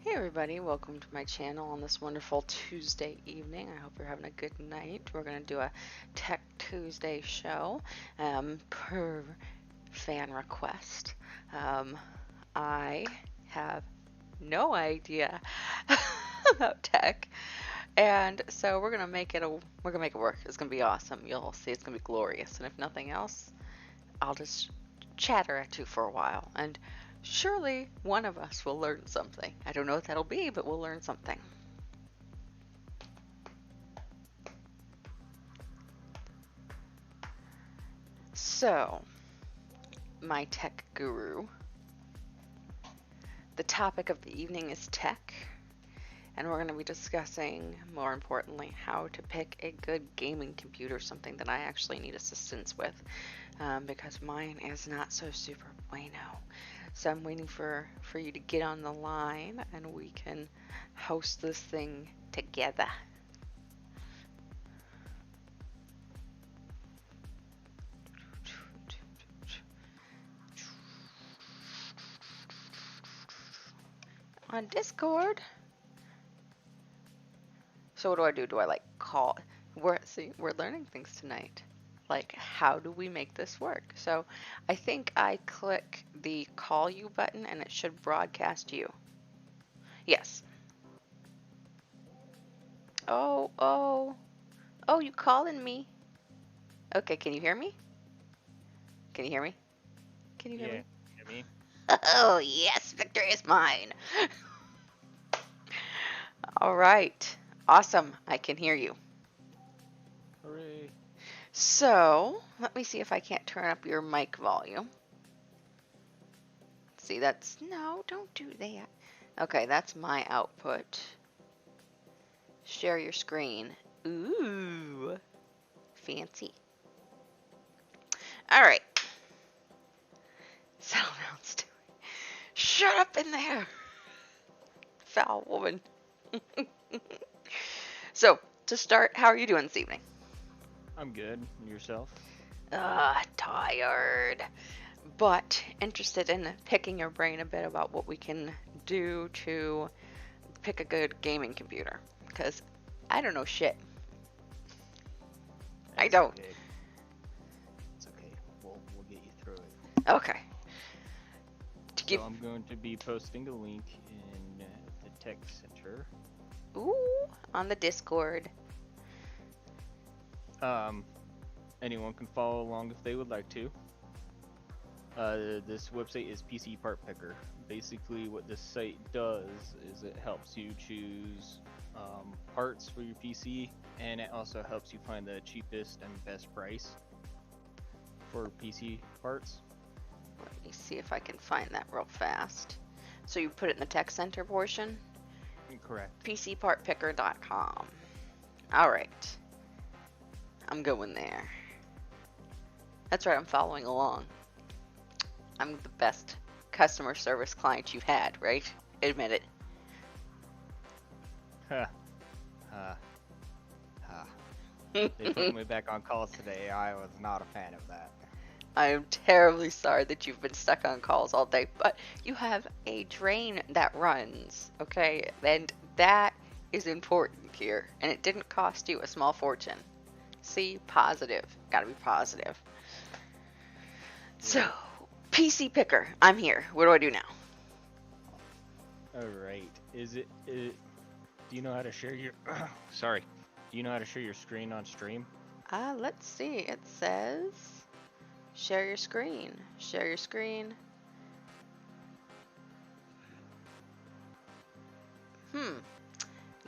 Hey everybody, welcome to my channel on this wonderful Tuesday evening. I hope you're having a good night. We're going to do a Tech Tuesday show per fan request. I have no idea about tech, and so we're gonna make it work. It's gonna be awesome. You'll see it's gonna be glorious. And if nothing else, I'll just chatter at you for a while, and surely one of us will learn something. I don't know what that'll be, but we'll learn something. So, my tech guru. The topic of the evening is tech, and we're going to be discussing, more importantly, how to pick a good gaming computer, something that I actually need assistance with, because mine is not so super bueno. So I'm waiting for you to get on the line and we can host this thing together. On Discord. So what do? Do I like call? See, we're learning things tonight. Like, how do we make this work? So I think I click the call you button and it should broadcast you. Yes. Oh, oh. Oh, you calling me? Okay, can you hear me? Can you hear me? Can you hear Yeah, me? hear me? Oh, yes, victory is mine. All right. Awesome. I can hear you. Hooray. So, let me see if I can't turn up your mic volume. See, that's... No, don't do that. Okay, that's my output. Share your screen. Ooh. Fancy. All right. Settle down, Stewie. Shut up in there. Foul woman. So, to start, how are you doing this evening? I'm good. And yourself? Tired. But interested in picking your brain a bit about what we can do to pick a good gaming computer. Because I don't know shit. I don't. Okay. It's okay. We'll get you through it. Okay. So I'm going to be posting a link in the tech center. Ooh, on the Discord. Anyone can follow along if they would like to. This website is PC Part Picker. Basically, what this site does is it helps you choose parts for your PC, and it also helps you find the cheapest and best price for PC parts. Let me see if I can find that real fast. So you put it in the tech center portion? Correct. PCPartPicker.com. Alright. I'm going there. That's right, I'm following along. I'm the best customer service client you've had, right? Admit it. Ha. Ha. Ha. They put me back on calls today. I was not a fan of that. I am terribly sorry that you've been stuck on calls all day, but you have a drain that runs, okay? And that is important here, and it didn't cost you a small fortune. See, positive. Gotta be positive. So, PC Picker, I'm here. What do I do now? Alright. Do you know how to share your... Sorry. Do you know how to share your screen on stream? Let's see. It says... Share your screen. Share your screen.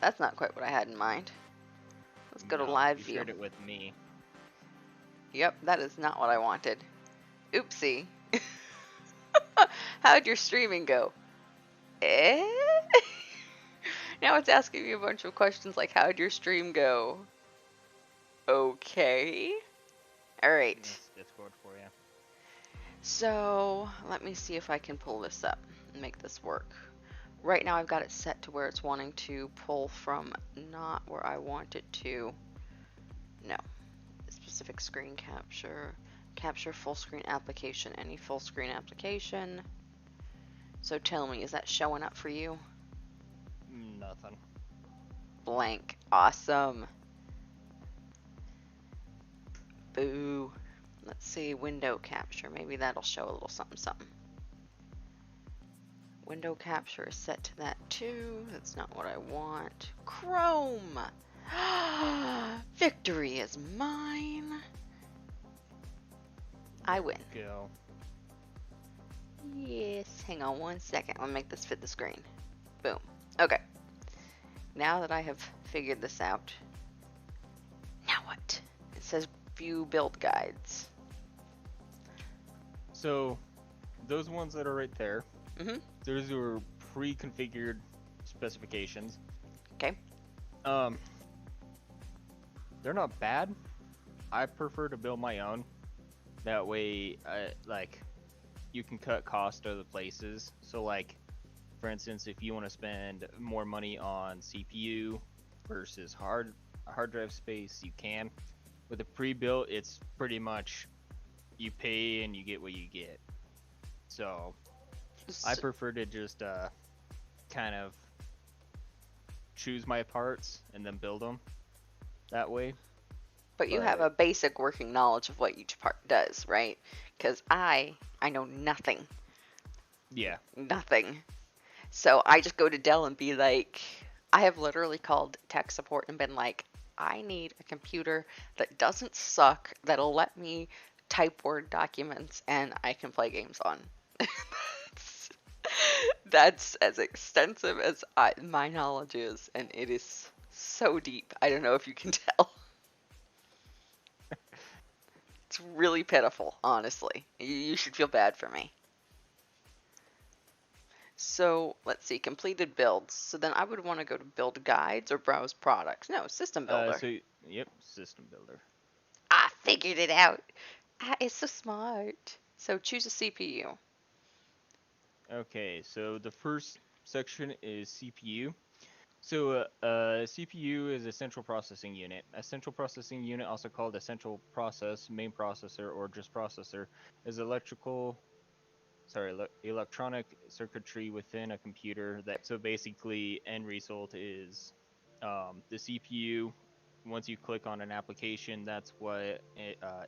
That's not quite what I had in mind. Let's go to live view. You shared it with me. Yep, that is not what I wanted. Oopsie. How'd your streaming go? Now it's asking me a bunch of questions like, how'd your stream go? Okay. Alright. Discord for you. So, let me see if I can pull this up and make this work. Right now I've got it set to where it's wanting to pull from not where I want it to. No. Specific screen capture. Capture full screen application. Any full screen application. So tell me, is that showing up for you? Nothing. Blank. Awesome. Boo. Let's see, window capture. Maybe that'll show a little something something. Window capture is set to that too. That's not what I want. Chrome! Victory is mine. I win. Go. Yes. Hang on one second. I'll make this fit the screen. Boom. Okay. Now that I have figured this out, now what? It says view build guides. So, those ones that are right there, Mm-hmm. those are pre-configured specifications. Okay. They're not bad. I prefer to build my own. That way, you can cut cost other places. So, like, for instance, if you want to spend more money on CPU versus hard drive space, you can. With a pre-built, it's pretty much you pay and you get what you get. So I prefer to just kind of choose my parts and then build them that way. But you have but a basic working knowledge of what each part does, right? Because I know nothing, yeah. nothing. So I just go to Dell and be like, I have literally called tech support and been like, I need a computer that doesn't suck, that'll let me type Word documents and I can play games on. that's, that's as extensive as my knowledge is, and it is so deep. I don't know if you can tell. It's really pitiful, honestly. You should feel bad for me. So let's see, completed builds. So then I would want to go to build guides or browse products. No, system builder. So yep, system builder. I figured it out. It's so smart. So choose a CPU. Okay, so the first section is CPU. So CPU is a central processing unit. A central processing unit, also called a central process, main processor, or just processor, is electronic circuitry within a computer. That so basically, end result is the CPU. Once you click on an application, that's what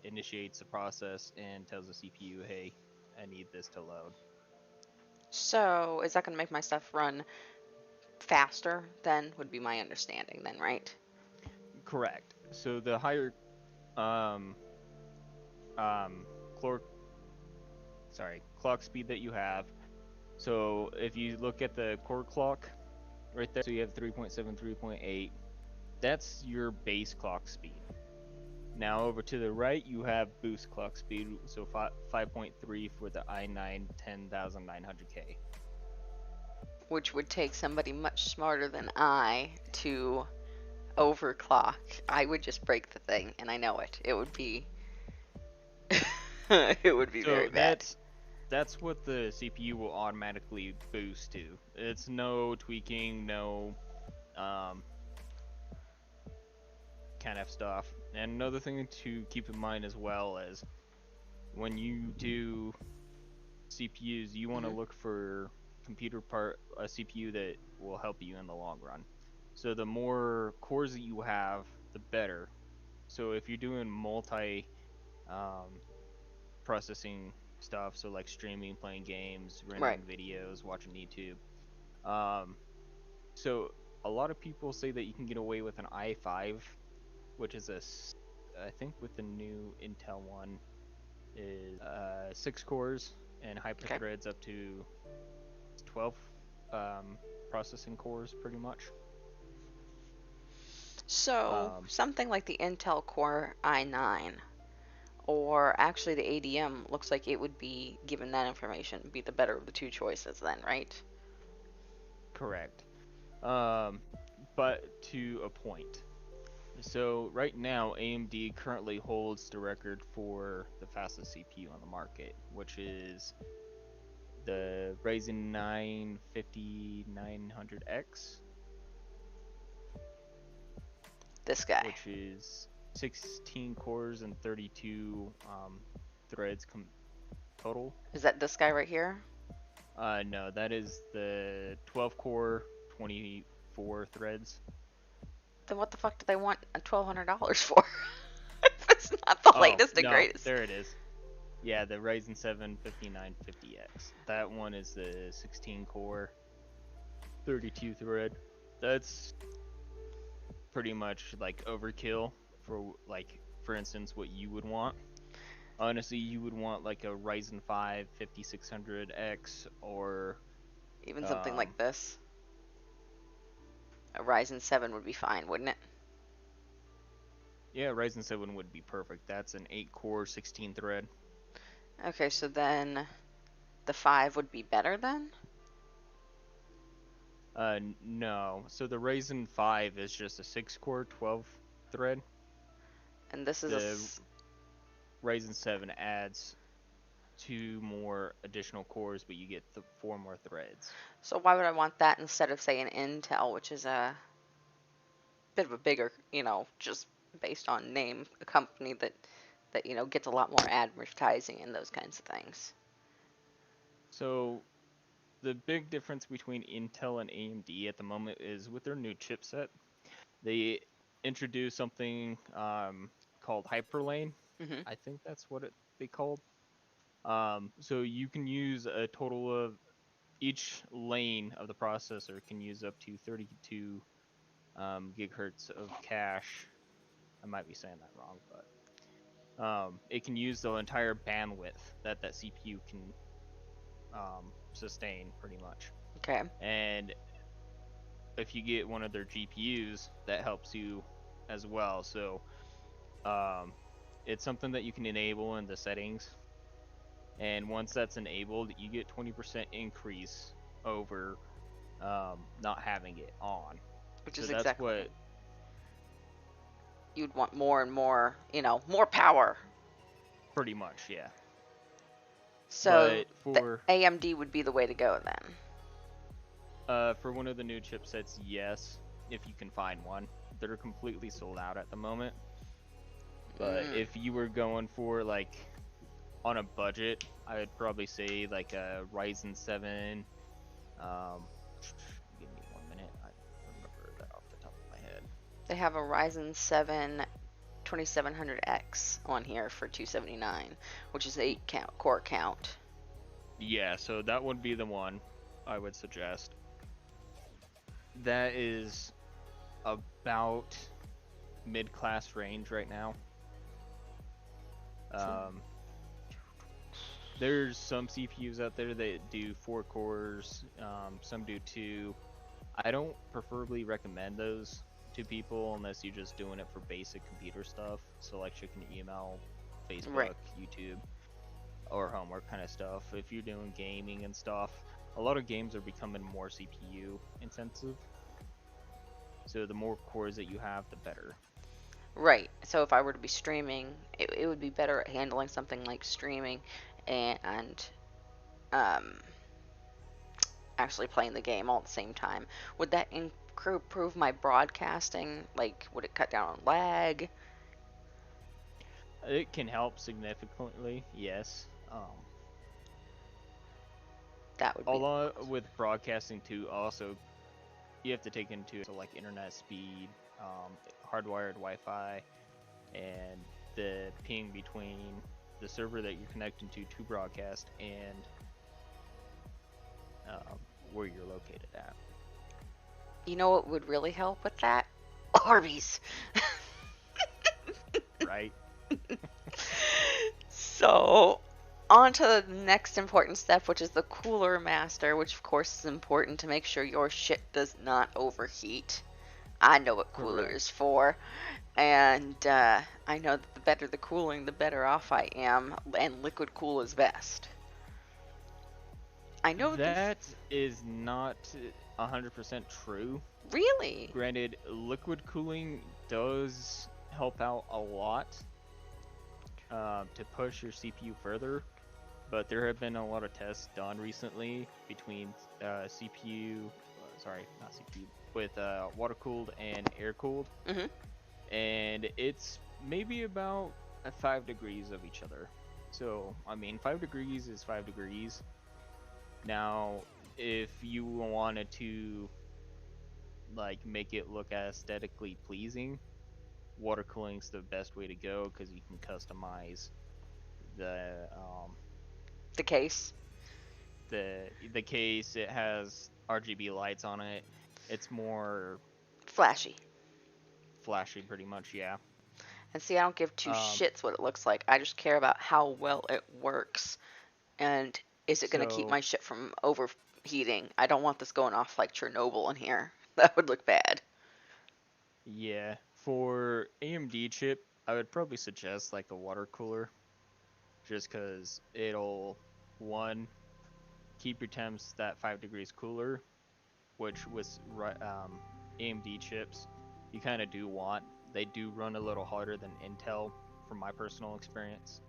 initiates the process and tells the CPU, "Hey, I need this to load." So is that going to make my stuff run faster? Then would be my understanding. Then right? Correct. So the higher um um clock clock speed that you have. So if you look at the core clock right there, so you have 3.7, 3.8. That's your base clock speed. Now over to the right, you have boost clock speed, so 5.3 for the i9 10900K. Which would take somebody much smarter than I to overclock. I would just break the thing, and I know it. It would be. it would be very So bad. that's what the CPU will automatically boost to. It's no tweaking, no um, kind of stuff. And another thing to keep in mind as well is when you do CPUs, you want to Hmm. look for a CPU that will help you in the long run. So the more cores that you have, the better. So if you're doing multi um, processing stuff, so like streaming, playing games, Right. rendering videos, watching YouTube, um, so a lot of people say that you can get away with an i5, which is I think with the new Intel one is 6 cores and Okay. hyperthreads up to 12 processing cores, pretty much. So Um, something like the Intel Core i9, or actually the ADM, looks like it would be, given that information, be the better of the two choices then, right? Correct. Um, but to a point. So right now, AMD currently holds the record for the fastest CPU on the market, which is the Ryzen 9 5900X, This guy. which is 16 cores and 32 threads total. Is that this guy right here? No, that is the 12 core, 24 threads. Then what the fuck do they want $1,200 for? if it's not the Oh, latest and no, greatest. there it is. Yeah, the Ryzen 7 5950X. That one is the 16 core, 32 thread. That's pretty much like overkill for like for instance what you would want. Honestly, you would want like a Ryzen 5 5600X or Even something um like this. A Ryzen 7 would be fine, wouldn't it? yeah, Ryzen 7 would be perfect. That's an 8 core 16 thread. Okay, so then the 5 would be better then? No. So the Ryzen 5 is just a 6 core 12 thread. And this is The Ryzen 7 adds 2 more additional cores, but you get 4 more threads. So why would I want that instead of, say, an Intel, which is a bit of a bigger, just based on name, a company that gets a lot more advertising and those kinds of things. So the big difference between Intel and AMD at the moment is with their new chipset, they introduced something called Hyperlane. Hmm. I think that's what they called. So you can use a total of each lane of the processor can use up to 32 gigahertz of cache. I might be saying that wrong, but it can use the entire bandwidth that that CPU can sustain, pretty much. Okay. And if you get one of their GPUs, that helps you as well. So um, it's something that you can enable in the settings, and once that's enabled, you get 20% increase over not having it on. Which So is that's exactly. what, You'd want more and more, more power. pretty much, yeah. So But the AMD would be the way to go then. for one of the new chipsets, yes, if you can find one. They're completely sold out at the moment. But Mm. if you were going for like on a budget, I would probably say like a Ryzen 7. Um, Give me 1 minute. I remember that off the top of my head. They have a Ryzen 7 2700X on here for 279, which is 8 core count. Yeah, so that would be the one I would suggest. That is about mid-class range right now. There's some CPUs out there that do 4 cores, some do 2. I don't preferably recommend those to people unless you're just doing it for basic computer stuff, so like checking email, Facebook, Right. YouTube, or homework kind of stuff. If you're doing gaming and stuff, a lot of games are becoming more CPU intensive. So the more cores that you have, the better. Right. So if I were to be streaming, it would be better at handling something like streaming and um, actually playing the game all at the same time. Would that improve my broadcasting? Like, would it cut down on lag? It can help significantly, yes. That would A be lot with broadcasting too. Also, you have to take into so like internet speed, hardwired Wi-Fi, and the ping between the server that you're connecting to broadcast and where you're located at. You know what would really help with that? Arby's. Right? So, on to the next important step, which is the cooler master, which of course is important to make sure your shit does not overheat. I know what cooler Correct. is for, and I know that the better the cooling, the better off I am, and liquid cool is best. I know this. That is not 100% true. Really? Granted, liquid cooling does help out a lot to push your CPU further, but there have been a lot of tests done recently between CPU, sorry, not CPU, with water cooled and air cooled, Mm-hmm. and it's maybe about 5 degrees of each other. So, I mean, 5 degrees is 5 degrees. Now, if you wanted to like make it look aesthetically pleasing, water cooling's the best way to go because you can customize the The case. the case. It has RGB lights on it. It's more Flashy. flashy, pretty much. Yeah. And see, I don't give two Um. shits what it looks like. I just care about how well it works. And is it going to keep So my shit from overheating? I don't want this going off like Chernobyl in here. That would look bad. yeah, for AMD chip, I would probably suggest like a water cooler, just because it'll one keep your temps that 5 degrees cooler, which with AMD chips, you kind of do want. They do run a little harder than Intel, from my personal experience.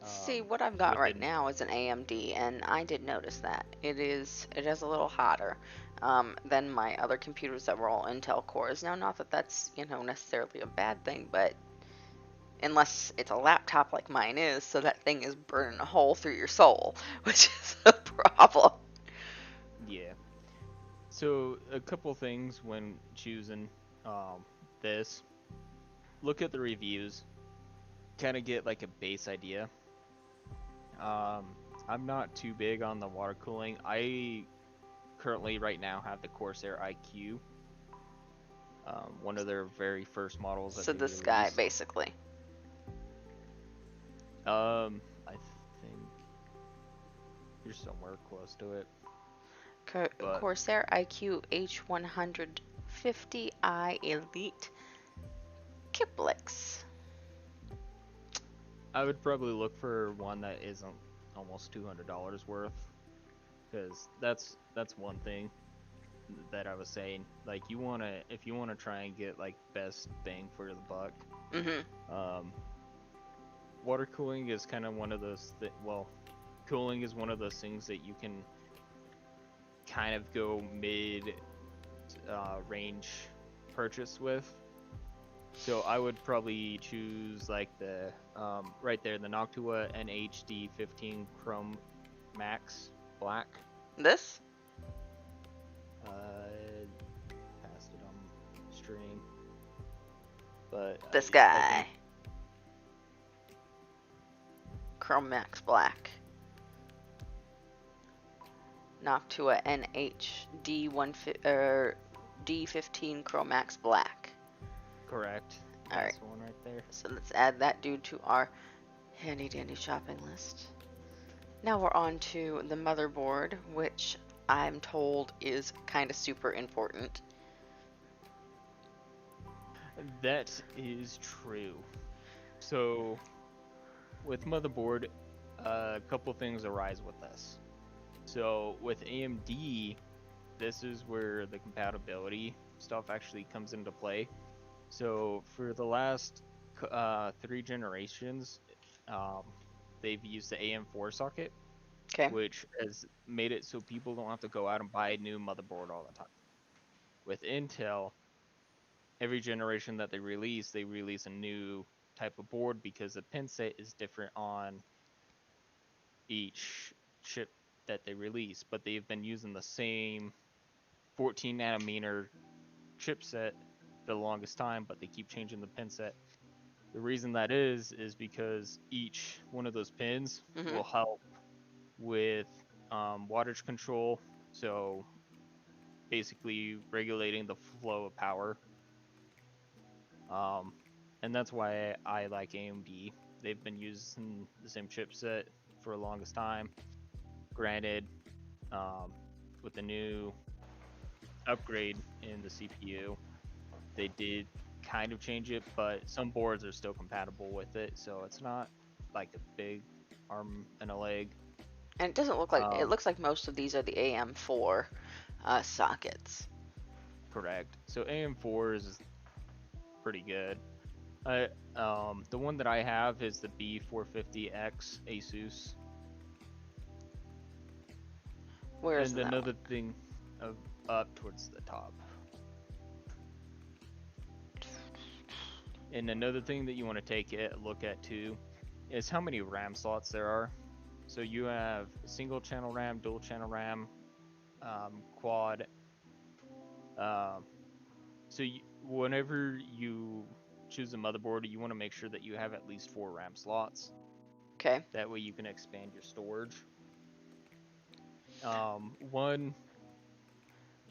See, what I've got right Within now is an AMD, and I did notice that it is a little hotter than my other computers that were all Intel cores. Now, not that that's necessarily a bad thing, but unless it's a laptop like mine is, so that thing is burning a hole through your soul, which is a problem. yeah, so a couple things when choosing this. look at the reviews, kind of get like a base idea. I'm not too big on the water cooling. I currently right now have the Corsair IQ, one of their very first models that So they this guy, released. basically. I think you're somewhere close to it, but Corsair IQ H150i Elite Kiplix. I would probably look for one that isn't almost $200 worth, because that's one thing that I was saying. Like if you wanna try and get like best bang for the buck, Mm-hmm. um, water cooling is kind of one of those. Well, cooling is one of those things that you can kind of go mid range purchase with. So I would probably choose like the right there, the Noctua NHD 15 Chrome Max Black. This? Passed it on stream, but This I guy. think Chrome Max Black. Noctua D15 Chrome Max Black. correct. All right. That's the one right there. So let's add that dude to our handy dandy shopping list. Now we're on to the motherboard, which I'm told is kind of super important. That is true. So with motherboard, a couple things arise with this. So with AMD, this is where the compatibility stuff actually comes into play. So for the last 3 generations, um, they've used the AM4 socket, Okay. which has made it so people don't have to go out and buy a new motherboard all the time. With Intel, every generation that they release a new type of board because the pin set is different on each chip that they release, but they've been using the same 14 nanometer chipset for the longest time, but they keep changing the pin set. The reason that is because each one of those pins will help with wattage control, so basically regulating the flow of power. And that's why I like AMD. They've been using the same chipset for the longest time. Granted, with the new upgrade in the CPU, they did kind of change it, but some boards are still compatible with it, so it's not like a big arm and a leg. And it doesn't look like it looks like most of these are the AM4 sockets. Correct. So AM4 is pretty good. The one that I have is the B450X Asus. Where is And that another one? thing up towards the top. And another thing that you want to take a look at too is how many RAM slots there are. So you have single channel RAM, dual channel RAM, quad. So whenever you choose a motherboard, you want to make sure that you have at least 4 RAM slots. Okay. That way you can expand your storage. One,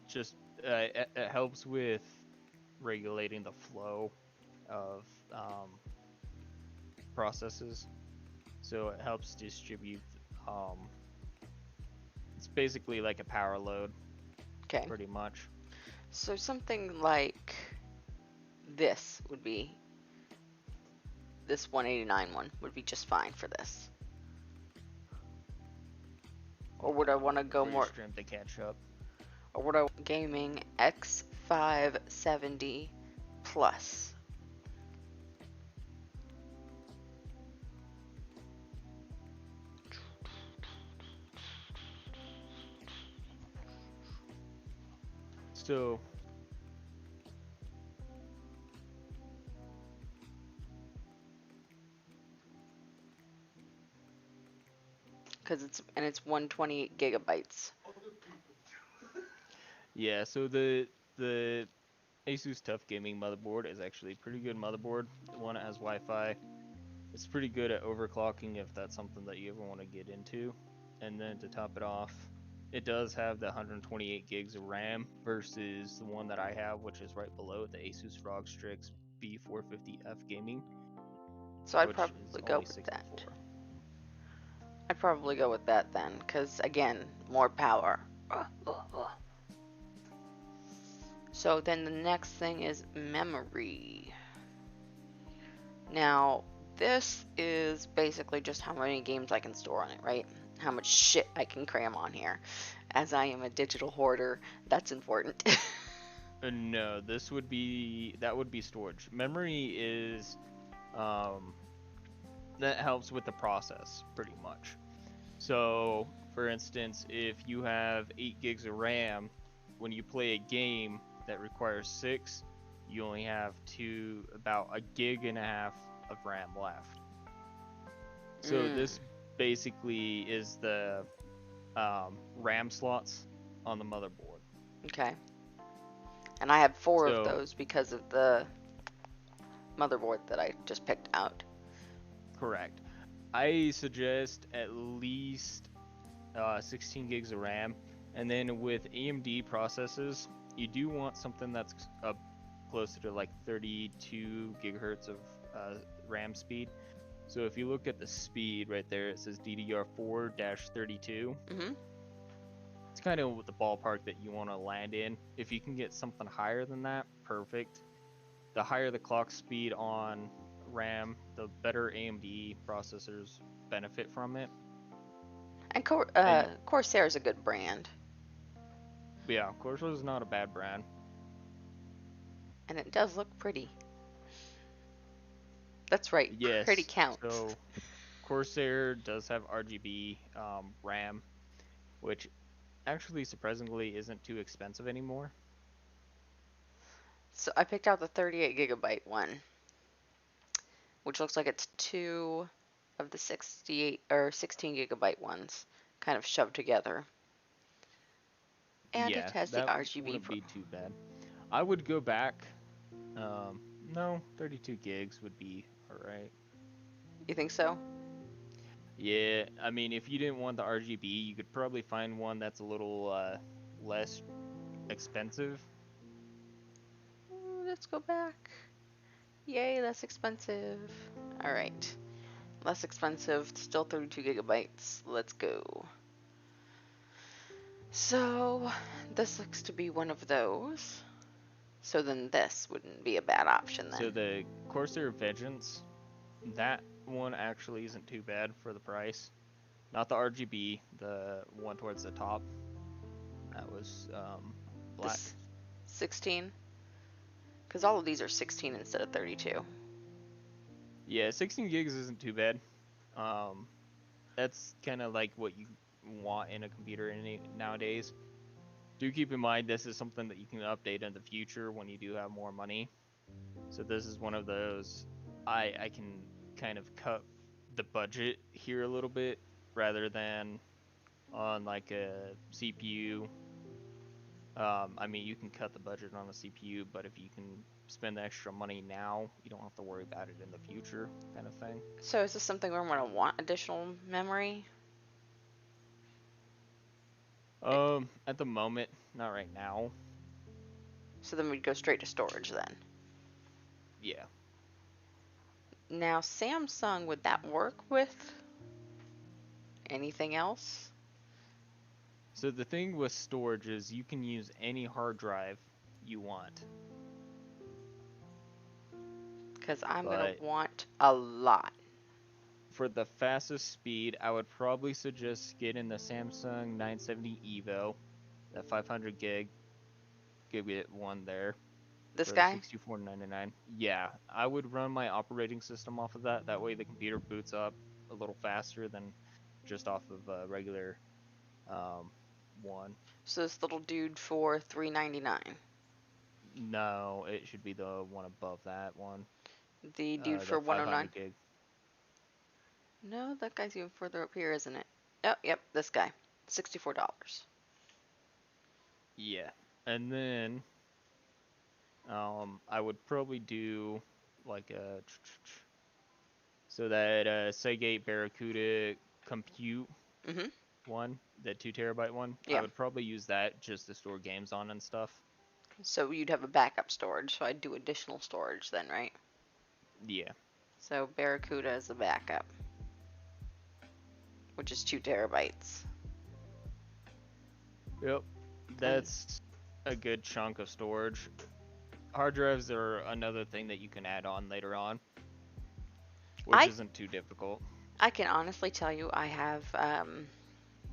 just it helps with regulating the flow of processes. So it helps distribute. It's basically like a power load, Okay. pretty much. So something like this 189 one would be just fine for this. Or would I want to go For more? your stream to catch up. Or would I gaming X570 plus? So Because it's 128 gigabytes. yeah, so the Asus Tough Gaming motherboard is actually a pretty good motherboard. The one that has Wi-Fi. It's pretty good at overclocking if that's something that you ever want to get into. And then to top it off, it does have the 128 gigs of RAM versus the one that I have, which is right below it, the Asus ROG Strix B450F Gaming, So I'd which is probably go only with 64. that. I'd probably go with that then, because again, more power. So then the next thing is memory. Now, this is basically just how many games I can store on it, right? How much shit I can cram on here. As I am a digital hoarder, that's important. No, that would be storage. Memory is that helps with the process pretty much. So, for instance, if you have 8 gigs of RAM, when you play a game that requires 6, you only have about a gig and a half of RAM left. So this basically is the RAM slots on the motherboard. Okay. And I have 4 of So those because of the motherboard that I just picked out. correct. I suggest at least 16 gigs of RAM, and then with AMD processors, you do want something that's closer to like 32 gigahertz of RAM speed. So if you look at the speed right there, it says DDR4-32. Mm-hmm. It's kind of the ballpark that you want to land in. If you can get something higher than that, perfect. The higher the clock speed on RAM, the better AMD processors benefit from it. And Corsair is a good brand. Yeah, Corsair is not a bad brand. And it does look pretty. That's right, pretty Yes, counts. so Corsair does have RGB RAM, which actually surprisingly isn't too expensive anymore. So I picked out the 38 gigabyte one, which looks like it's 2 of the 68 or 16 gigabyte ones kind of shoved together. And it Yeah, has the that RGB wouldn't for. be too bad. I would go back. No, 32 gigs would be alright. You think so? Yeah, I mean, if you didn't want the RGB, you could probably find one that's a little less expensive. Ooh, let's go back. Yay, less expensive. Alright. Less expensive, still 32 gigabytes. Let's go. So, this looks to be one of those. So then this wouldn't be a bad option So then. the Corsair Vengeance, that one actually isn't too bad for the price. Not the RGB, the one towards the top. That was black. This 16? Because all of these are 16 instead of 32. Yeah, 16 gigs isn't too bad. That's kind of like what you want in a computer nowadays. Do keep in mind this is something that you can update in the future when you do have more money. So this is one of those I can kind of cut the budget here a little bit rather than on like a CPU. I mean, you can cut the budget on a CPU, but if you can spend the extra money now, you don't have to worry about it in the future, kind of thing. So is this something where I'm going to want additional memory? At the moment, not right now. So then we'd go straight to storage then. Yeah. Now, Samsung, would that work with anything else? So the thing with storage is you can use any hard drive you want. Because I'm going But to want a lot. for the fastest speed, I would probably suggest getting the Samsung 970 EVO, that 500 gigabit one there This for the guy? $64.99. Yeah, I would run my operating system off of that. That way the computer boots up a little faster than just off of a regular one. So this little dude for $3.99. No, it should be the one above that one. The dude The for 109. 500 gig. No, that guy's even further up here, isn't it? Oh, yep, this guy. $64. Yeah. And then I would probably do like a so that Seagate Barracuda Compute Mhm. one, the 2 terabyte one. I Yeah. would probably use that just to store games on and stuff. So you'd have a backup storage. So I'd do additional storage then, right? Yeah. So Barracuda is the backup, which is 2 terabytes. Yep. And That's a good chunk of storage. Hard drives are another thing that you can add on later on, which I isn't too difficult. I can honestly tell you I have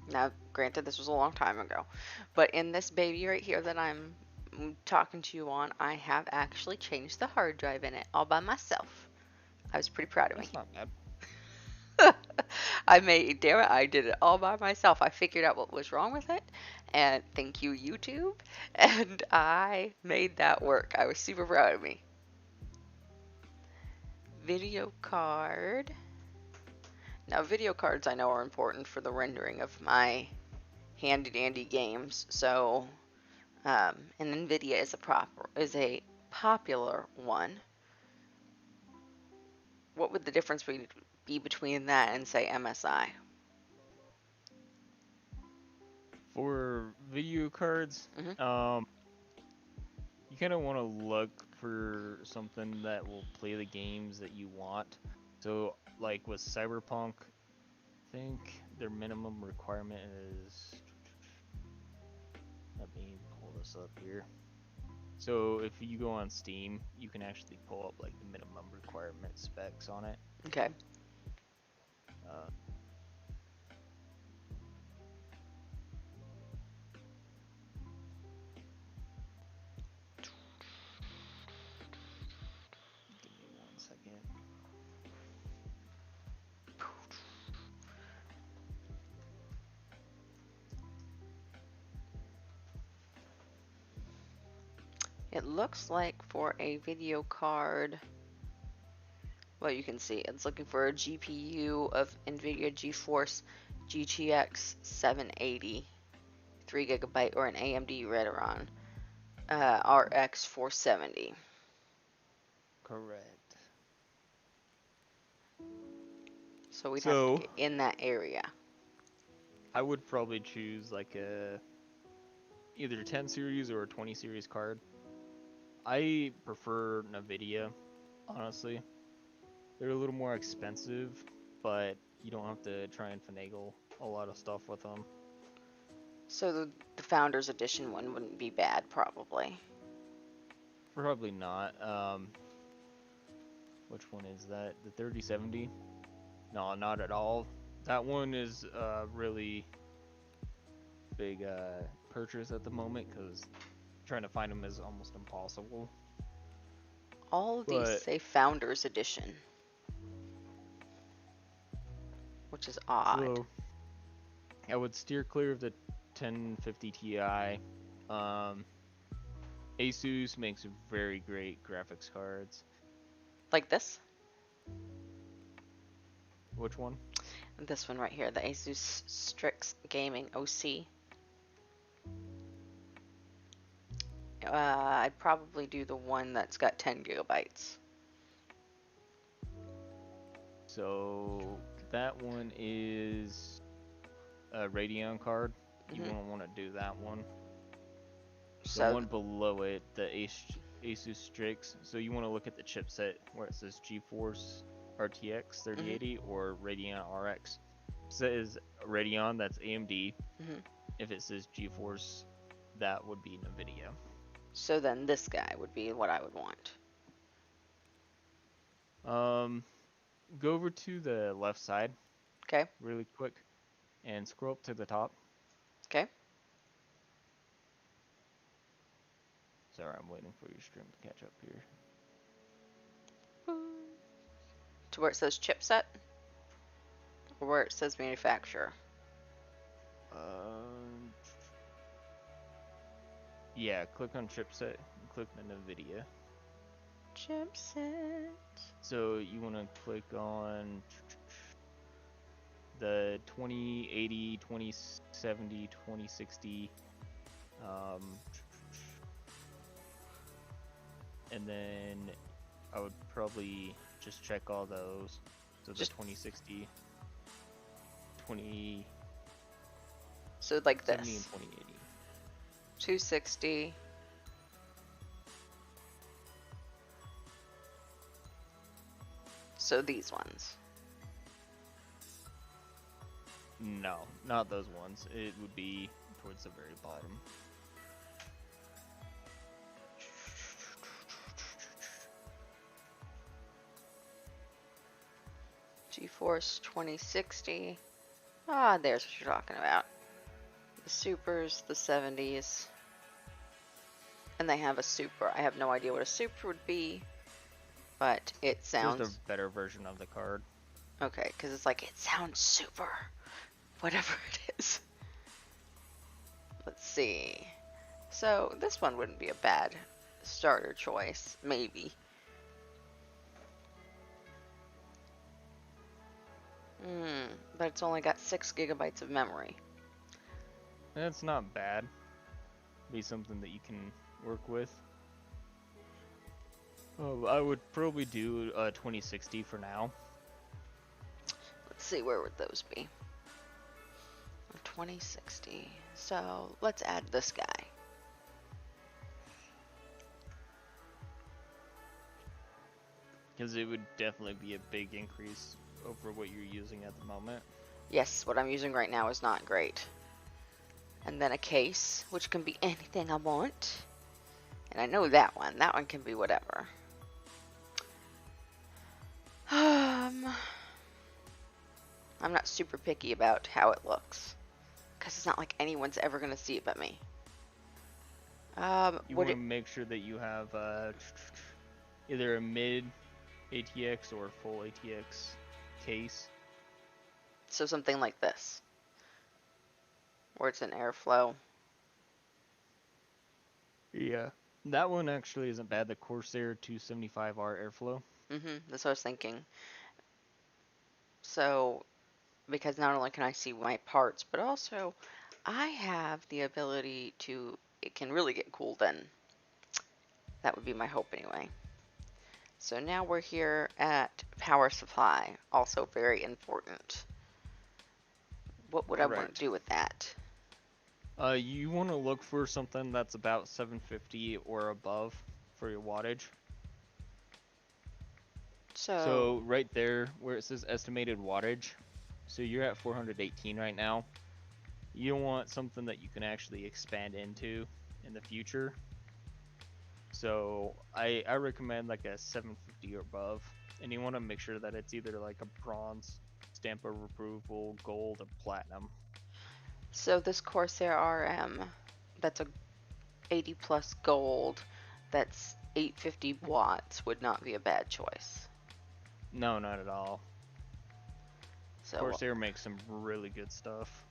now granted this was a long time ago, but in this baby right here that I'm talking to you on, I have actually changed the hard drive in it all by myself. I was pretty proud of me. That's not bad. Damn it, I did it all by myself. I figured out what was wrong with it, and thank you, YouTube, and I made that work. I was super proud of me. Video card. Now, video cards I know are important for the rendering of my handy dandy games, so and NVIDIA is a popular one. What would the difference be between that and say MSI? For video cards, Hmm. you kind of want to look for something that will play the games that you want. So, like with Cyberpunk, I think their minimum requirement is. Let me pull this up here. So, if you go on Steam, you can actually pull up like the minimum requirement specs on it. Okay. Uh, Give me 1 second. It looks like for a video card, well, you can see it's looking for a GPU of NVIDIA GeForce GTX 780, 3 GB, or an AMD Radeon RX 470. Correct. So we'd have to So, get in that area. I would probably choose like a either 10 series or a 20 series card. I prefer NVIDIA, honestly. They're a little more expensive, but you don't have to try and finagle a lot of stuff with them. So the Founders Edition one wouldn't be bad, probably. Probably not. Which one is that? The 3070? No, not at all. That one is a really big purchase at the moment because trying to find them is almost impossible. All of these But say Founders Edition, which is odd. so I would steer clear of the 1050 Ti. Um, Asus makes very great graphics cards. Like this? Which one? This one right here, the Asus Strix Gaming OC. I'd probably do the one that's got 10 GB. So that one is a Radeon card. You Hmm. won't want to do that one. The So, one below it, the Asus Strix. So you want to look at the chipset where it says GeForce RTX 3080 or Radeon RX. If it says Radeon, that's AMD. mhm. If it says GeForce, that would be NVIDIA. So then this guy would be what I would want. Go over to the left side Okay. really quick and scroll up to the top. Okay. Sorry, I'm waiting for your stream to catch up here. To where it says chipset or where it says manufacturer. Yeah, click on chipset and click on NVIDIA. Chipset. So you want to click on the 2080, 2070, 2060. and then I would probably just check all those. So the 2060, 2070, So like and this. 2080. 260. So these ones. No, not those ones. It would be towards the very bottom. GeForce 2060. Ah, there's what you're talking about. The Supers, the 70s. And they have a Super. I have no idea what a Super would be, but it sounds... Just a better version of the card. Okay, because it's like, it sounds super. Whatever it is. Let's see. So, this one wouldn't be a bad starter choice. Maybe. But it's only got 6 gigabytes of memory. That's not bad. Be something that you can work with. Oh, I would probably do a 2060 for now. Let's see, where would those be? 2060. So, let's add this guy. Because it would definitely be a big increase over what you're using at the moment. Yes, what I'm using right now is not great. And then a case, which can be anything I want. And I know that one. That one can be whatever. I'm not super picky about how it looks. Because it's not like anyone's ever going to see it but me. You want to make sure that you have either a mid ATX or full ATX case. So something like this. Where it's an airflow. Yeah. That one actually isn't bad. The Corsair 275R airflow. That's what I was thinking. So, because not only can I see my parts, but also I have the ability to, it can really get cool then. That would be my hope anyway. So now we're here at power supply, also very important. What would I want to do with that? You want to look for something that's about 750 or above for your wattage. So right there where it says estimated wattage, so you're at 418 right now. You don't want something that you can actually expand into in the future. So I recommend like a 750 or above, and you want to make sure that it's either like a bronze, stamp of approval, gold, or platinum. So this Corsair RM, that's a 80 plus gold, that's 850 watts, would not be a bad choice. No, not at all. So Corsair makes some really good stuff.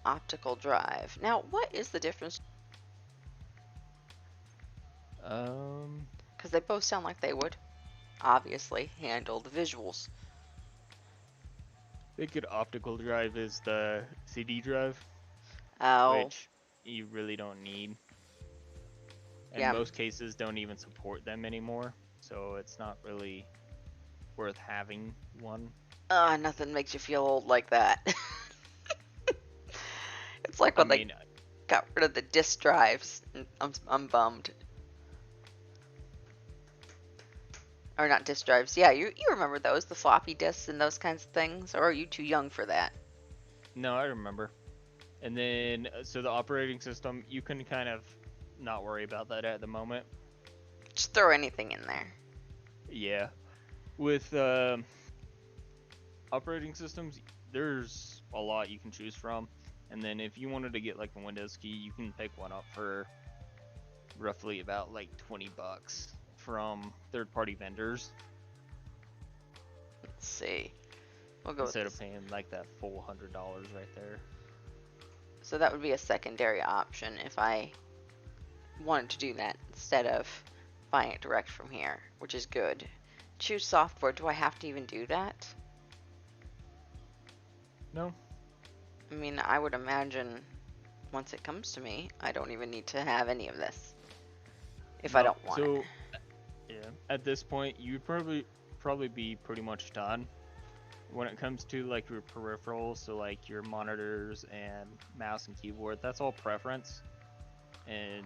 Optical drive. Now, what is the difference? Because they both sound like they would, obviously, handle the visuals. I think an optical drive is the CD drive, which you really don't need. And most cases don't even support them anymore, so it's not really worth having one. Nothing makes you feel old like that. It's like when they got rid of the disk drives. I'm bummed. Or not disk drives. Yeah, you remember those, the floppy disks and those kinds of things? Or are you too young for that? No, I remember. And then, so the operating system, you can kind of not worry about that at the moment. Just throw anything in there. Yeah. With operating systems, there's a lot you can choose from. And then if you wanted to get like a Windows key, you can pick one up for roughly about like 20 bucks from third-party vendors. Let's see. We'll go instead of paying like that full $100 right there. So that would be a secondary option if I wanted to do that instead of buying it direct from here, which is good. Choose software. Do I have to even do that? No. I mean, I would imagine once it comes to me, I don't even need to have any of this if I don't want it. Yeah. At this point, you'd probably be pretty much done. When it comes to like your peripherals, so like your monitors and mouse and keyboard, that's all preference and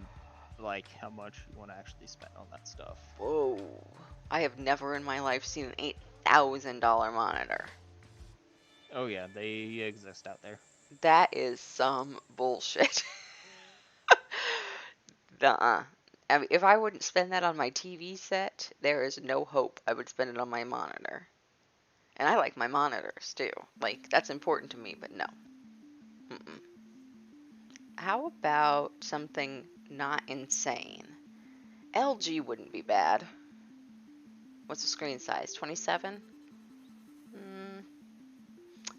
like how much you want to actually spend on that stuff. Whoa. I have never in my life seen an $8,000 monitor. Oh yeah, they exist out there. That is some bullshit. Nuh-uh. I mean, if I wouldn't spend that on my TV set, there is no hope I would spend it on my monitor. And I like my monitors too. Like, that's important to me, but no. Mm-mm. How about something not insane? LG wouldn't be bad. What's the screen size? 27? Mm,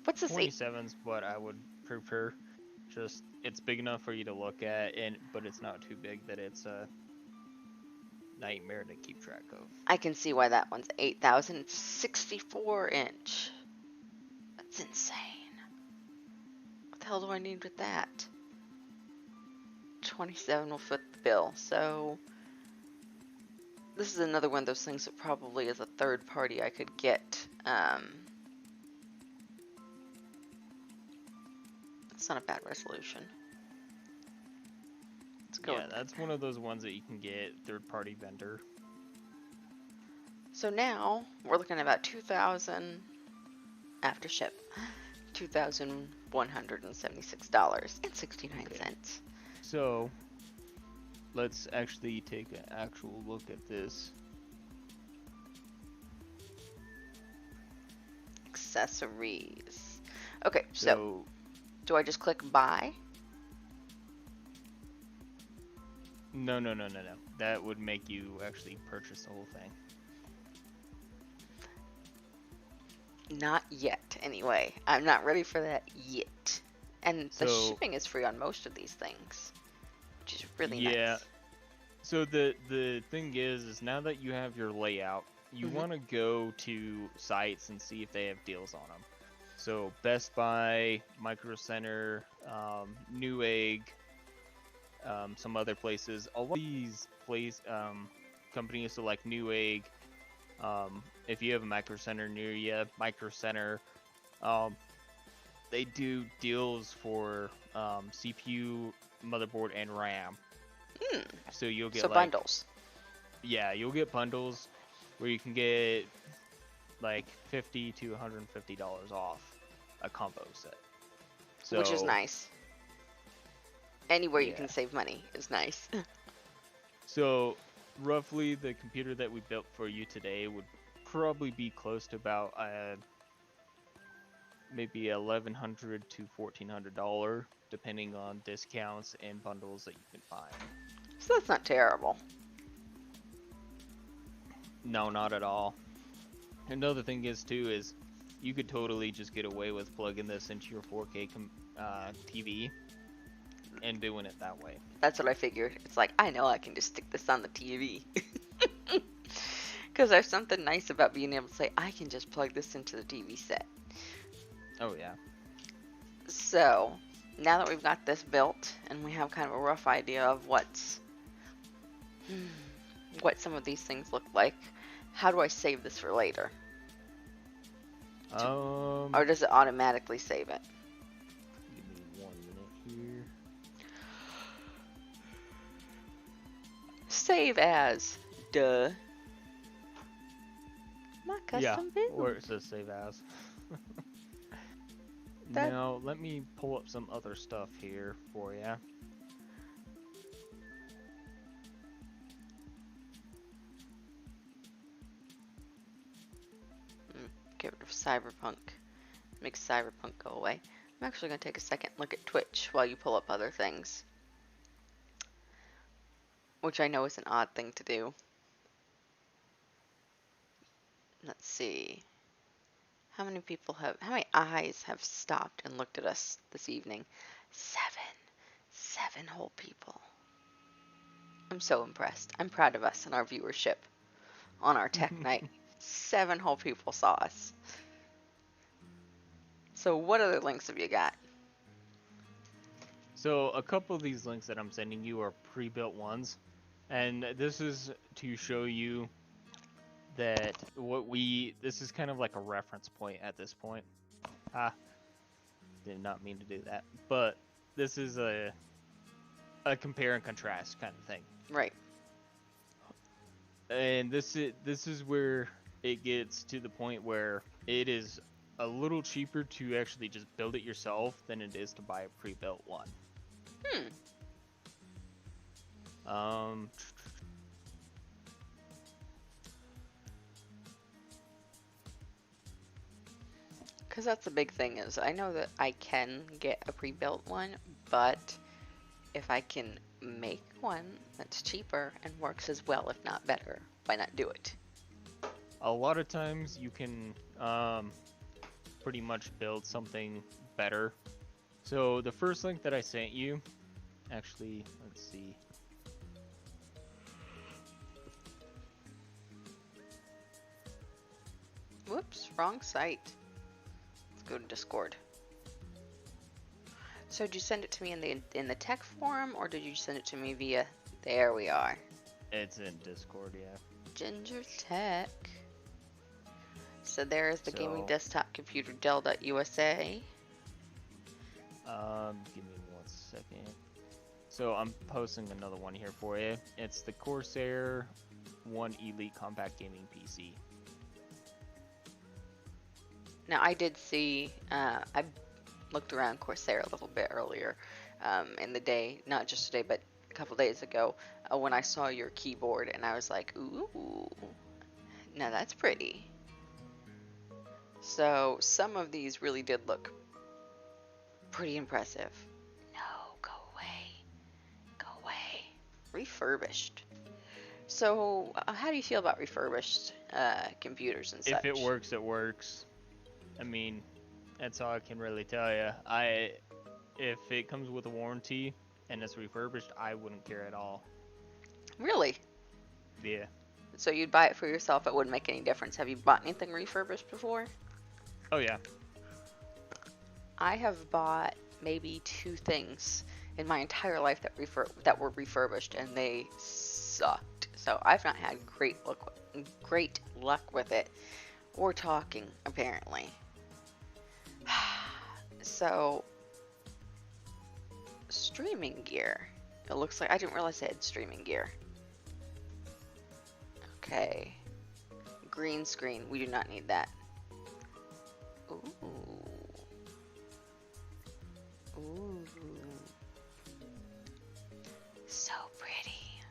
what's this? 27's what I would prefer. Just it's big enough for you to look at, and but it's not too big that it's a nightmare to keep track of. I can see why that one's 8,000. It's 64 inch. That's insane. What the hell do I need with that? 27 will foot the bill. So this is another one of those things that probably as a third party I could get. It's not a bad resolution. Let's go. Yeah, that's one of those ones that you can get third-party vendor. So now we're looking at about 2,000 after ship. $2,176.69. Okay. So let's actually take an actual look at this. Accessories. Okay, so do I just click buy? No. That would make you actually purchase the whole thing. Not yet, anyway. I'm not ready for that yet. And the So- shipping is free on most of these things, which is really Yeah. nice. So the thing is now that you have your layout, you want to go to sites and see if they have deals on them. So Best Buy, Micro Center, Newegg, some other places. A lot of these companies, so like Newegg, if you have a Micro Center near you, Micro Center, they do deals for CPU, motherboard, and RAM. So you'll get bundles. Yeah, you'll get bundles where you can get like $50 to $150 off a combo set. So, Which is nice. Anywhere you Yeah. can save money is nice. So roughly the computer that we built for you today would probably be close to about maybe $1,100 to $1,400 depending on discounts and bundles that you can find. So that's not terrible. No, not at all. Another thing is too is you could totally just get away with plugging this into your 4K TV and doing it that way. That's what I figured. It's like, I know I can just stick this on the TV. Because there's something nice about being able to say, I can just plug this into the TV set. Oh yeah. So, now that we've got this built, and we have kind of a rough idea of what some of these things look like, how do I save this for later? Or does it automatically save it? Give me 1 minute here. Save as. Duh. My custom build. Or it says save as. That- Now, let me pull up some other stuff here for you. Get rid of Cyberpunk. Make Cyberpunk go away. I'm actually going to take a second look at Twitch while you pull up other things. Which I know is an odd thing to do. Let's see. How many eyes have stopped and looked at us this evening? 7. 7 whole people. I'm so impressed. I'm proud of us and our viewership on our tech night. 7 whole people saw us. So what other links have you got? So a couple of these links that I'm sending you are pre-built ones, and this is to show you that this is kind of like a reference point at this point. Ah, did not mean to do that. But this is a compare and contrast kind of thing. Right. And this is where it gets to the point where it is a little cheaper to actually just build it yourself than it is to buy a pre-built one. Because that's the big thing is I know that I can get a pre-built one, but if I can make one that's cheaper and works as well, if not better, why not do it? A lot of times you can pretty much build something better. So the first link that I sent you, actually, let's see. Whoops, wrong site. Let's go to Discord. So did you send it to me in the tech forum, or did you send it to me via? There we are. It's in Discord, yeah. Ginger Tech. So there's the gaming desktop computer Dell.USA. Give me 1 second. So I'm posting another one here for you. It's the Corsair 1 Elite Compact Gaming PC. Now I did see, I looked around Corsair a little bit earlier in the day, not just today, but a couple days ago, when I saw your keyboard, and I was like, ooh, now that's pretty. So some of these really did look pretty impressive. No, go away. Go away. Refurbished. So how do you feel about refurbished computers and such? If it works, it works. I mean, that's all I can really tell you. If it comes with a warranty and it's refurbished, I wouldn't care at all. Really? Yeah. So you'd buy it for yourself, it wouldn't make any difference. Have you bought anything refurbished before? Oh, yeah. I have bought maybe 2 things in my entire life that were refurbished, and they sucked. So I've not had great luck with it. We're talking, apparently. So, streaming gear. It looks like I didn't realize they had streaming gear. Okay. Green screen. We do not need that. Ooh. Ooh. So pretty.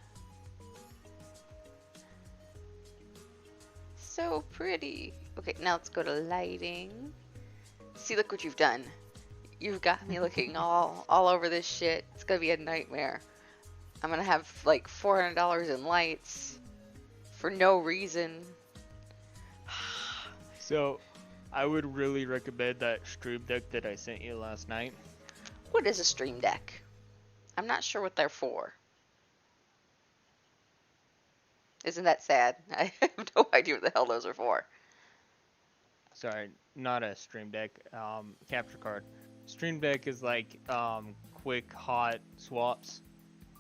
So pretty. Okay, now let's go to lighting. See, look what you've done. You've got me looking all over this shit. It's gonna be a nightmare. I'm gonna have like $400 in lights for no reason. So, I would really recommend that Stream Deck that I sent you last night. What is a Stream Deck? I'm not sure what they're for. Isn't that sad? I have no idea what the hell those are for. Sorry, not a Stream Deck. Capture card. Stream Deck is like quick hot swaps,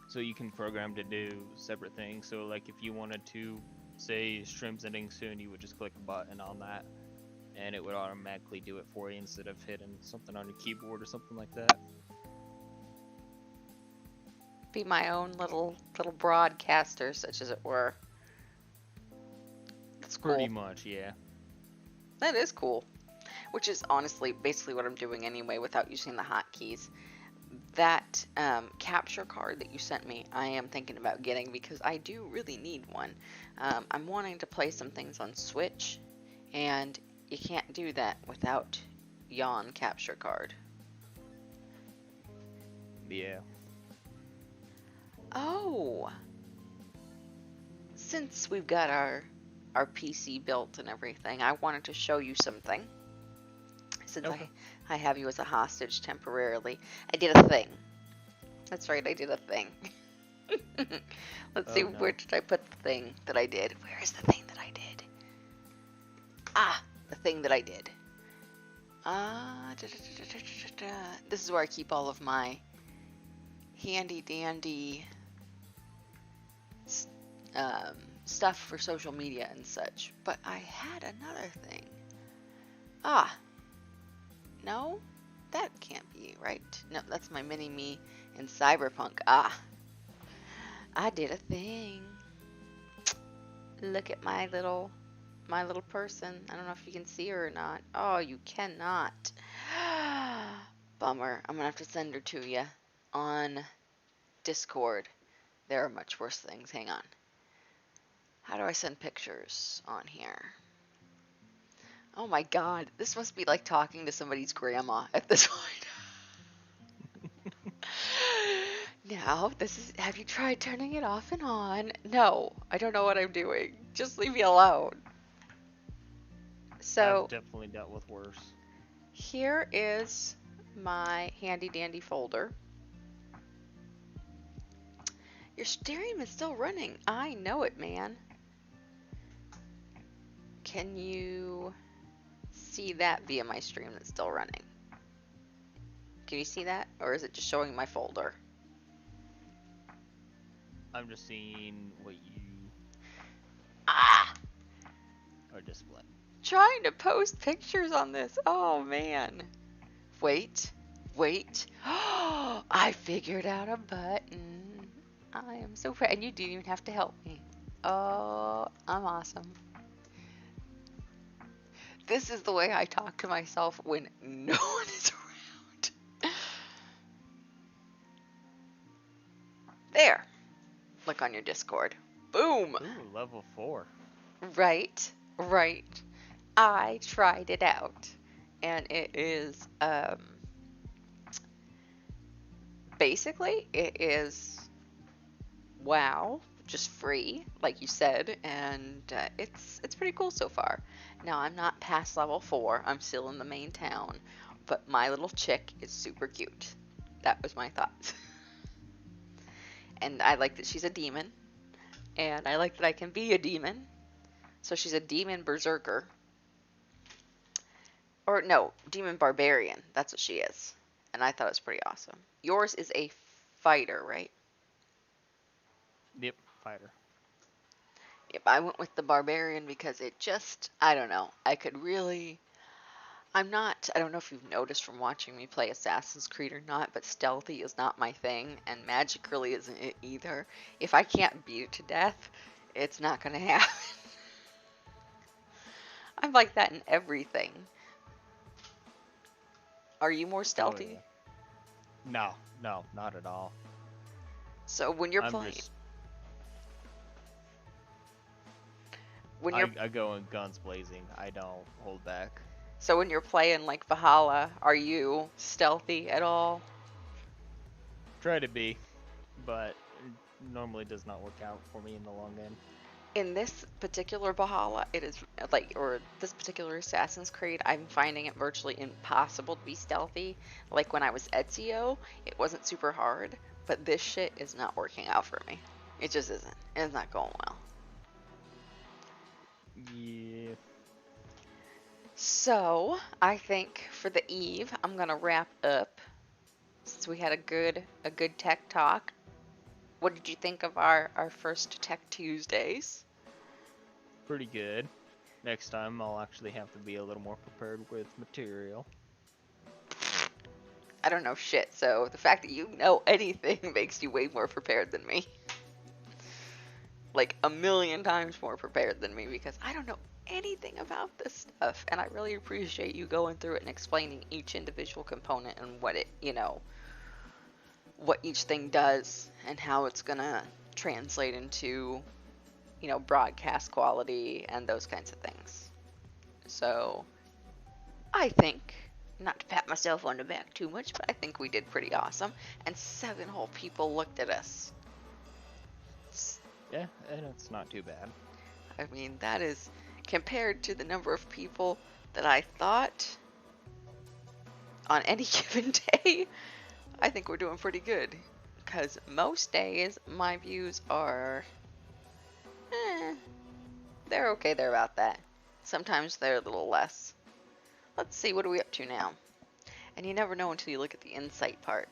so you can program to do separate things. So like if you wanted to say stream's ending soon, you would just click a button on that, and it would automatically do it for you instead of hitting something on your keyboard or something like that. Be my own little broadcaster, such as it were. That's cool. Pretty much, yeah. That is cool. Which is honestly basically what I'm doing anyway without using the hotkeys. That capture card that you sent me, I am thinking about getting because I do really need one. I'm wanting to play some things on Switch, and you can't do that without Yawn capture card. Yeah. Oh! Since we've got our PC built and everything, I wanted to show you something. Since Okay. I have you as a hostage temporarily. I did a thing. That's right, I did a thing. Let's see, no. where did I put the thing that I did? Where is the thing that I did? Ah, the thing that I did. This is where I keep all of my handy dandy stuff for social media and such. But I had another thing. Ah, no, that can't be right. No, that's my mini-me in Cyberpunk. Ah, I did a thing. Look at my little person. I don't know if you can see her or not. Oh, you cannot. Bummer. I'm gonna have to send her to you on Discord. There are much worse things. Hang on. How do I send pictures on here? Oh my god, this must be like talking to somebody's grandma at this point. Now, this is. Have you tried turning it off and on? No, I don't know what I'm doing. Just leave me alone. So, I've definitely dealt with worse. here is my handy dandy folder. Your stream is still running. I know it, man. Can you see that via my stream that's still running? Can you see that? Or is it just showing my folder? I'm just seeing what you Ah! are displaying. Trying to post pictures on this. Oh, man. Wait. Oh, I figured out a button. I am so proud. And you didn't even have to help me. Oh, I'm awesome. This is the way I talk to myself when no one is around. There. Look on your Discord. Boom. Ooh, level 4. Right. I tried it out. And it is, basically, it is WoW, just free, like you said, and it's pretty cool so far. Now, I'm not past level 4. I'm still in the main town, but my little chick is super cute. That was my thoughts. And I like that she's a demon, and I like that I can be a demon. So she's a demon berserker. Or no, demon barbarian. That's what she is. And I thought it was pretty awesome. Yours is a fighter, right? Yep, fighter. Yep, I went with the barbarian because it just, I don't know. I don't know if you've noticed from watching me play Assassin's Creed or not, but stealthy is not my thing, and magic really isn't it either. If I can't beat it to death, it's not gonna happen. I'm like that in everything. Are you more stealthy? Oh, yeah. No, not at all. So when you're playing, I go in guns blazing. I don't hold back. so when you're playing like Valhalla, are you stealthy at all? Try to be, but it normally does not work out for me in the long end. In this particular Valhalla, it is or this particular Assassin's Creed, I'm finding it virtually impossible to be stealthy. Like when I was Ezio, it wasn't super hard, but this shit is not working out for me. It just isn't. It's not going well. Yeah. So, I think for the eve, I'm gonna wrap up. Since we had a good tech talk. What did you think of our first Tech Tuesdays? Pretty good. Next time I'll actually have to be a little more prepared with material. I don't know shit, so the fact that you know anything makes you way more prepared than me. Like a million times more prepared than me, because I don't know anything about this stuff, and I really appreciate you going through it and explaining each individual component and what it, what each thing does and how it's gonna translate into, broadcast quality and those kinds of things. So, I think, not to pat myself on the back too much, but I think we did pretty awesome. And 7 whole people looked at us. Yeah, and it's not too bad. I mean, that is, compared to the number of people that I thought on any given day, I think we're doing pretty good. Because most days, my views are, they're okay, they're about that. Sometimes they're a little less. Let's see, what are we up to now? And you never know until you look at the insight part.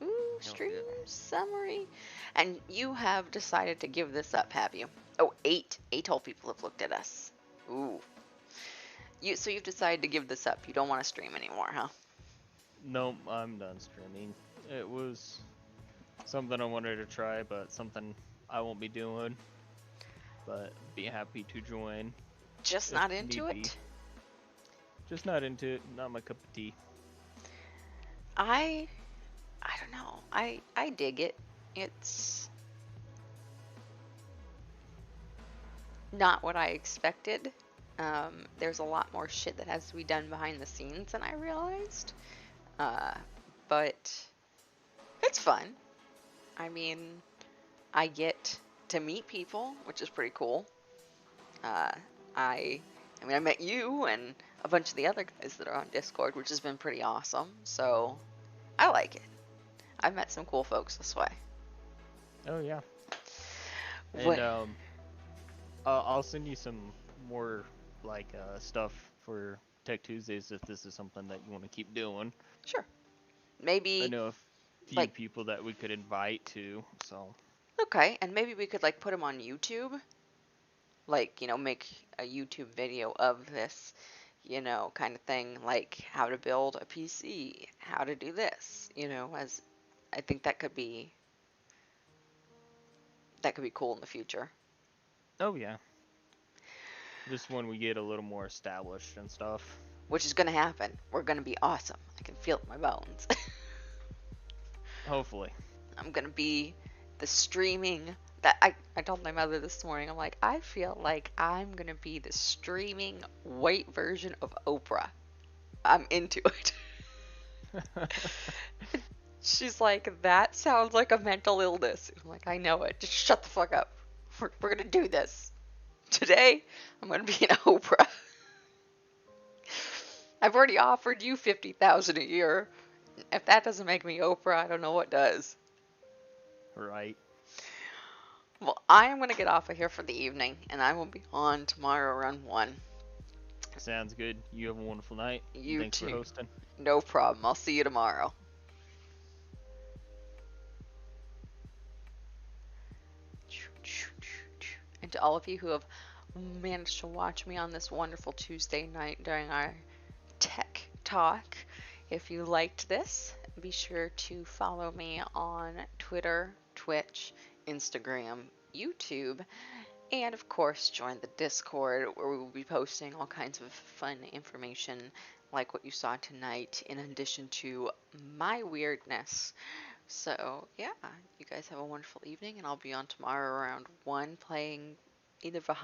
Ooh. Oh stream yeah. summary. And you have decided to give this up, have you? Oh, eight. Eight whole people have looked at us. Ooh. So you've decided to give this up. You don't want to stream anymore, huh? Nope, I'm done streaming. It was something I wanted to try, but something I won't be doing. But be happy to join Just if not into need be. it? Just not into it, not my cup of tea. I I don't know. I dig it. It's not what I expected. There's a lot more shit that has to be done behind the scenes than I realized. Uh, but it's fun. I mean, I get to meet people, which is pretty cool. Uh, I, I met you and a bunch of the other guys that are on Discord, which has been pretty awesome. So I like it. I've met some cool folks this way. Oh yeah. What? And I'll send you some more like stuff for Tech Tuesdays if this is something that you want to keep doing. Sure. I Maybe know a few like people that we could invite to, so. okay, and maybe we could like put them on YouTube. Like, make a YouTube video of this, kind of thing, like how to build a PC, how to do this, as I think that could be cool in the future. Oh yeah. Just when we get a little more established and stuff. Which is gonna happen. We're gonna be awesome. I can feel it in my bones. Hopefully. I'm gonna be the streaming that I told my mother this morning, I'm like, I feel like I'm gonna be the streaming white version of Oprah. I'm into it. She's like, that sounds like a mental illness. I'm like, I know it. Just shut the fuck up. We're gonna do this. Today, I'm gonna be an Oprah. I've already offered you $50,000 a year. If that doesn't make me Oprah, I don't know what does. Right. Well, I am gonna get off of here for the evening, and I will be on tomorrow around 1. Sounds good. You have a wonderful night. You Thanks for too. hosting. No problem. I'll see you tomorrow. And to all of you who have managed to watch me on this wonderful Tuesday night during our tech talk, if you liked this, be sure to follow me on Twitter, Twitch, Instagram, YouTube, and of course join the Discord where we will be posting all kinds of fun information like what you saw tonight in addition to my weirdness. So, yeah, you guys have a wonderful evening, and I'll be on tomorrow around 1 playing either